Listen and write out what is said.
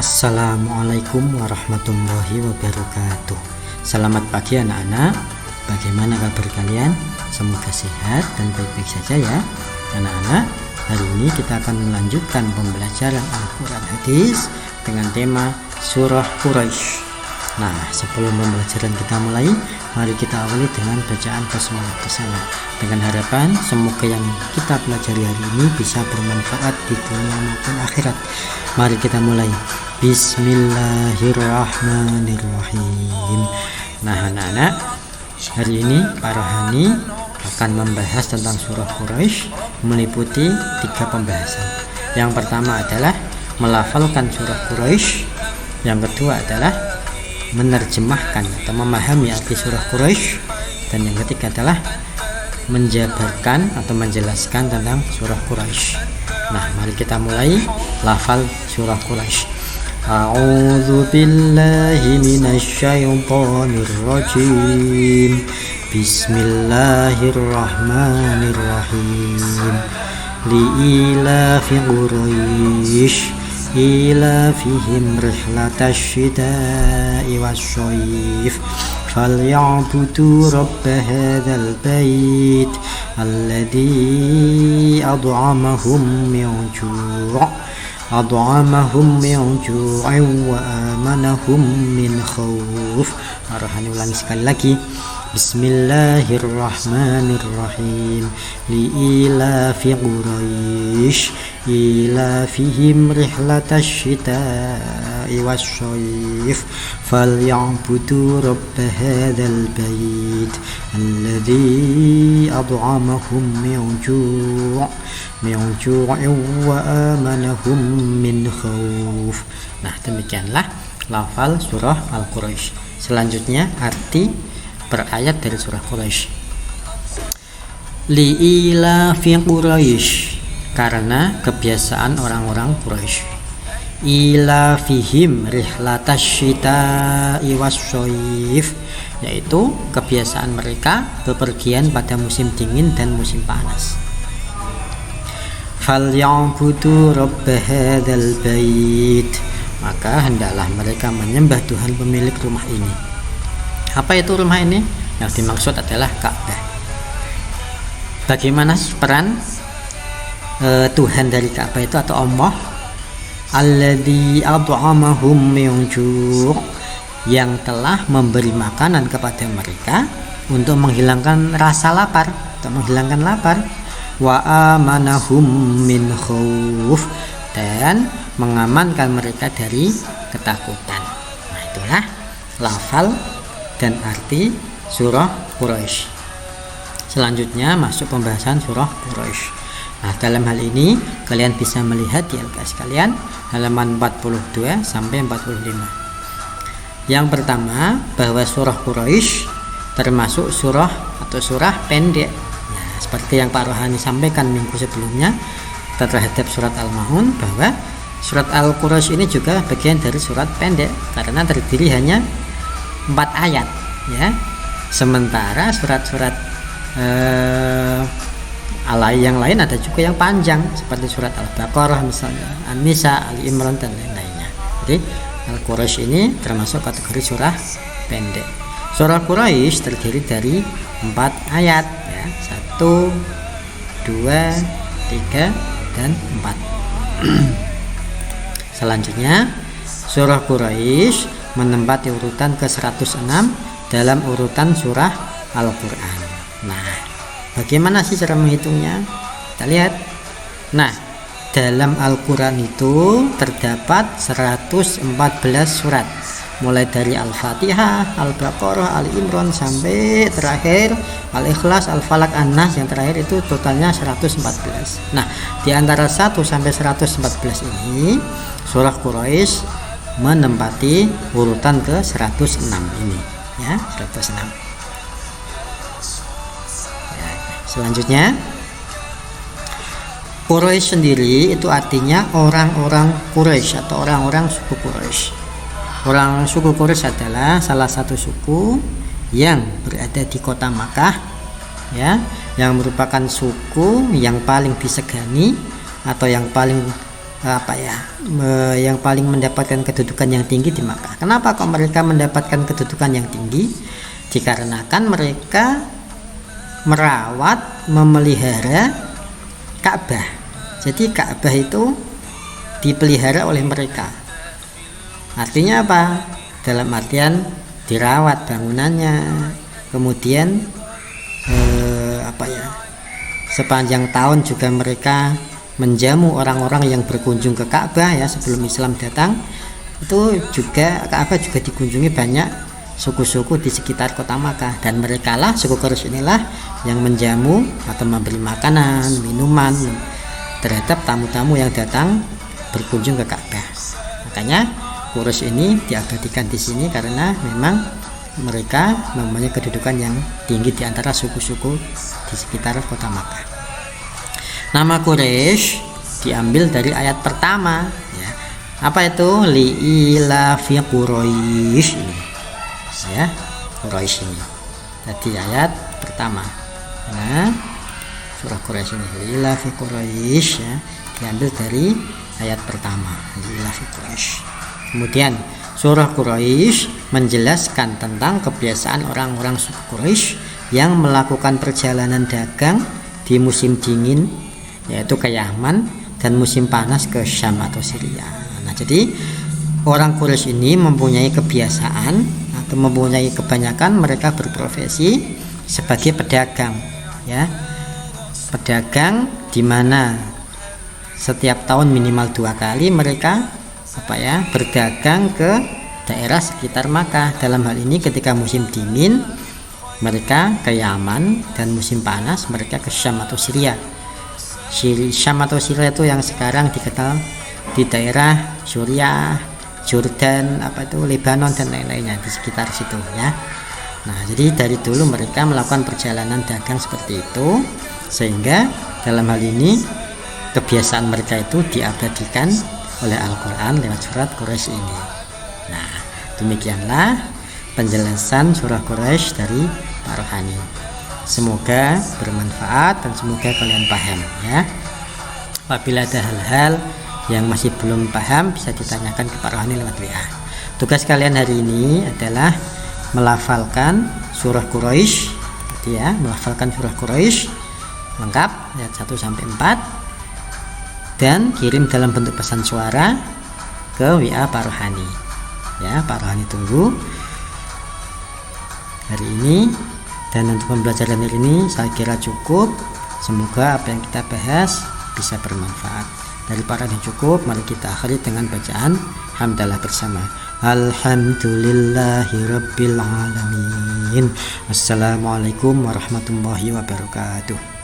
Assalamualaikum warahmatullahi wabarakatuh. Selamat pagi anak-anak. Bagaimana kabar kalian? Semoga sehat dan baik-baik saja ya anak-anak. Hari ini kita akan melanjutkan pembelajaran Al-Quran Hadis dengan tema Surah Quraisy. Nah, sebelum pembelajaran kita mulai, mari kita awali dengan bacaan basmalah bersama, dengan harapan semoga yang kita pelajari hari ini bisa bermanfaat di dunia maupun akhirat. Mari kita mulai. Bismillahirrahmanirrahim. Nah anak-anak, hari ini Pak Rohani akan membahas tentang surah Quraisy, meliputi 3 pembahasan. Yang pertama adalah melafalkan surah Quraisy, yang kedua adalah menerjemahkan atau memahami arti surah Quraisy, dan yang ketiga adalah menjabarkan atau menjelaskan tentang surah Quraisy. Nah, mari kita mulai lafal surah Quraisy. A'udzu billahi minasy syaithanir rajim. Bismillahirrahmanirrahim. Li'ilafi Quraisy ilafihim rihlatasy syita'i wasyayf falyabudu rabb hadzal bait alladzi ad'amahum min ju'in wa amanahum min khauf. Rohani ulangi sekali lagi. Bismillahirrahmanirrahim. Li'ilafi Quraisy ilafihim rihlatasy syita'i wasyayf falyabudu rabb hadzal bait alladzi ad'amahum min ju'in wa amanahum min khauf. Nah, demikianlah lafal surah Al-Quraisy. Selanjutnya arti per ayat dari surah Quraisy. Li'ilafi Quraisy, karena kebiasaan orang-orang Quraisy. Ilafihim rihlatasy syita'i wasyayf, yaitu kebiasaan mereka bepergian pada musim dingin dan musim panas. Falyabudu rabb hadzal bait, maka hendaklah mereka menyembah Tuhan pemilik rumah ini. Apa itu rumah ini? Yang dimaksud adalah Ka'bah. Bagaimana peran Tuhan dari Ka'bah itu atau Allah? Alladzi ad'amahum min ju', yang telah memberi makanan kepada mereka untuk menghilangkan rasa lapar, untuk menghilangkan lapar. Wa amanahum min khauf, dan mengamankan mereka dari ketakutan. Nah, itulah lafal dan arti surah Quraisy. Selanjutnya masuk pembahasan surah Quraisy. Nah, dalam hal ini kalian bisa melihat di LKS kalian halaman 42 sampai 45. Yang pertama, bahwa surah Quraisy termasuk surah atau surah pendek. Nah, seperti yang Pak Rohani sampaikan minggu sebelumnya terhadap surat Al-Maun, bahwa surat Al-Quraisy ini juga bagian dari surat pendek karena terdiri hanya 4 ayat ya. Sementara surat-surat yang lain ada juga yang panjang seperti surat Al-Baqarah misalnya, An-Nisa, Ali Imran dan lain-lainnya. Jadi Al-Quraisy ini termasuk kategori surah pendek. Surah Quraisy terdiri dari 4 ayat ya. 1, 2, 3 dan 4. Selanjutnya surah Quraisy menempati urutan ke-106 dalam urutan surah Al-Quran. Nah, bagaimana sih cara menghitungnya? Kita lihat. Nah, dalam Al-Quran itu terdapat 114 surat, mulai dari Al-Fatihah, Al-Baqarah, Ali Imran sampai terakhir Al-Ikhlas, Al-Falaq, An-Nas, yang terakhir itu totalnya 114. Nah, di antara 1 sampai 114 ini surah Quraisy menempati urutan ke-106 ini ya, 106 ya. Selanjutnya Quraisy sendiri itu artinya orang-orang Quraisy atau orang-orang suku Quraisy. Orang suku Quraisy adalah salah satu suku yang berada di kota Makkah ya, yang merupakan suku yang paling disegani atau yang paling yang paling mendapatkan kedudukan yang tinggi di Makkah. Kenapa kok mereka mendapatkan kedudukan yang tinggi? Dikarenakan mereka merawat, memelihara Ka'bah. Jadi Ka'bah itu dipelihara oleh mereka. Artinya apa? Dalam artian dirawat bangunannya, kemudian sepanjang tahun juga mereka menjamu orang-orang yang berkunjung ke Ka'bah ya. Sebelum Islam datang itu juga Ka'bah juga dikunjungi banyak suku-suku di sekitar kota Makkah, dan mereka lah, suku Quraisy inilah yang menjamu atau memberi makanan, minuman terhadap tamu-tamu yang datang berkunjung ke Ka'bah. Makanya Quraisy ini diabadikan di sini karena memang mereka mempunyai kedudukan yang tinggi di antara suku-suku di sekitar kota Makkah. Nama Quraisy diambil dari ayat pertama ya. Apa itu? Li'ilafi Quraisy ini. Ya, Quraisy ini. Tadi ayat pertama. Nah, surah Quraisy ini Li'ilafi Quraisy ya, diambil dari ayat pertama. Li'ilafi Quraisy. Kemudian surah Quraisy menjelaskan tentang kebiasaan orang-orang suku Quraisy yang melakukan perjalanan dagang di musim dingin, yaitu ke Yaman, dan musim panas ke Syam atau Syria. Nah, jadi orang Quraisy ini mempunyai kebiasaan atau mempunyai kebanyakan mereka berprofesi sebagai pedagang ya. Pedagang di mana setiap tahun minimal 2 kali mereka berdagang ke daerah sekitar Makkah. Dalam hal ini ketika musim dingin mereka ke Yaman, dan musim panas mereka ke Syam atau Syria. Syam atau Syria itu yang sekarang dikenal di daerah Suriah, Jordan, Lebanon dan lain-lainnya di sekitar situ ya. Nah, jadi dari dulu mereka melakukan perjalanan dagang seperti itu, sehingga dalam hal ini kebiasaan mereka itu diabadikan oleh Al-Quran lewat surat Quraisy ini. Nah, demikianlah penjelasan surah Quraisy dari Pak Rohani. Semoga bermanfaat dan semoga kalian paham ya. Apabila ada hal-hal yang masih belum paham bisa ditanyakan ke Pak Rohani lewat WA. Tugas kalian hari ini adalah melafalkan surah Quraisy ya, melafalkan surah Quraisy lengkap ayat 1 sampai 4 dan kirim dalam bentuk pesan suara ke WA Pak Rohani. Ya, Pak Rohani tunggu hari ini. Dan untuk pembelajaran hari ini saya kira cukup. Semoga apa yang kita bahas bisa bermanfaat. Dari Pak Rohani cukup, mari kita akhiri dengan bacaan hamdalah bersama. Alhamdulillahirabbil alamin. Assalamualaikum warahmatullahi wabarakatuh.